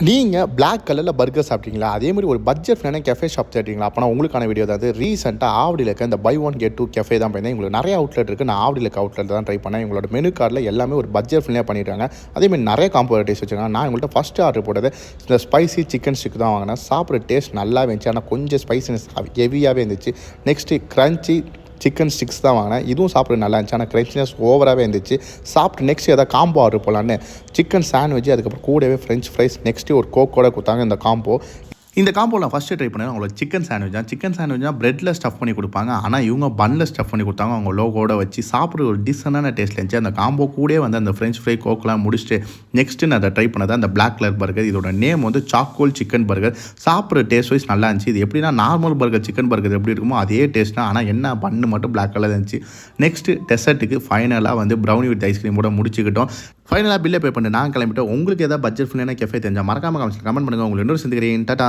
நீங்கள் பிளாக் கலரில் பர்கர் சாப்பிட்டீங்களா? அதே மாதிரி ஒரு பட்ஜெட் ஃப்ரெண்டான கெஃபே ஷாப் தேடிங்களா? அப்போனா உங்களுக்கான வீடியோ தான். ரீசெண்டாக ஆவடியில் இருக்க இந்த buy one get two cafe தான் போயிருந்தேன். உங்களுக்கு நிறைய அவுட்லெட் இருக்குது. நான் ஆவடியில் இருக்க அவுட்லெட் தான் ட்ரை பண்ணேன். உங்களோட மெனு கார்டில் எல்லாமே ஒரு பட்ஜெட் ஃப்ரெண்ட்லியாக பண்ணிடுறாங்க. அதேமாதிரி நிறைய காம்போ டேஸ்ட் வச்சுருக்காங்க. நான் உங்கள்கிட்ட ஃபஸ்ட்டு ஆர்டர் போட்டது இந்த ஸ்பைசி சிக்கன் ஸ்டிக் தான் வாங்கினேன். சாப்பிட்ற டேஸ்ட் நல்லா இருந்துச்சு, ஆனால் கொஞ்சம் ஸ்பைசினஸ் ஹெவியாகவே இருந்துச்சு. நெக்ஸ்ட்டு க்ரன்ச்சி சிக்கன் ஸ்டிக்ஸ் தான் வாங்கினேன். இதுவும் சாப்பிட நல்லா இருந்துச்சு, ஆனால் க்ரன்ச்சினஸ் ஓவராகவே இருந்துச்சு. சாப்பிட்டு நெக்ஸ்ட் எதாவது காம்போ ஆர்டர் போகலான்னு சிக்கன் சாண்ட்விச், அதுக்கப்புறம் கூடவே ஃப்ரெஞ்ச் ஃப்ரைஸ், நெக்ஸ்ட்டு ஒரு கோக்கோட கொடுத்தாங்க. இந்த காம்போ நான் ஃபஸ்ட்டு ட்ரை பண்ணேன். அவங்களோட சிக்கன் சாண்ட்விச்னா ப்ரெட்டில் ஸ்டஃப் பண்ணி கொடுப்பாங்க. ஆனால் இவங்க பன்னில் ஸ்டஃப் பண்ணி கொடுத்தாங்க. அவங்க லோகோட வச்சு சாப்பிட்ற ஒரு டிசனான டேஸ்ட் இருந்துச்சு. அந்த காம்போ கூட வந்து அந்த ஃப்ரெஞ்ச் ஃப்ரை கோக்கெலாம் முடிச்சுட்டு நெக்ஸ்ட்டு நான் அதை ட்ரை பண்ணது அந்த பிளாக் கலர் பர்கர். இதோட நேம் வந்து சாக்கோல் சிக்கன் பர்கர். சாப்பிட்ற டேஸ்ட் வைஸ் நல்லா இருந்துச்சு. இது எப்படின்னா நார்மல் பர்கர் சிக்கன் பர்கர் எப்படி இருக்குமோ அதே டேஸ்ட் தான், ஆனால் என்ன பன்னு மட்டும் பிளாக் கலர் இருந்துச்சு. நெக்ஸ்ட்டு டெசர்ட்டுக்கு ஃபைனலாக வந்து ப்ரௌனி வித் ஐஸ்கிரீமோட முடிச்சுக்கிட்டோம். ஃபைனலாக பில்லை பே பண்ணி நான் கிளம்பிட்டோம். உங்களுக்கு ஏதாவது பட்ஜெட் ஃப்ரெண்ட்லியான கெஃபே தெரிஞ்சால் மறக்காமல் கமெண்ட் பண்ணுங்கள். உங்களுக்கு இன்னொரு சந்திக்கிறேன். டாடா.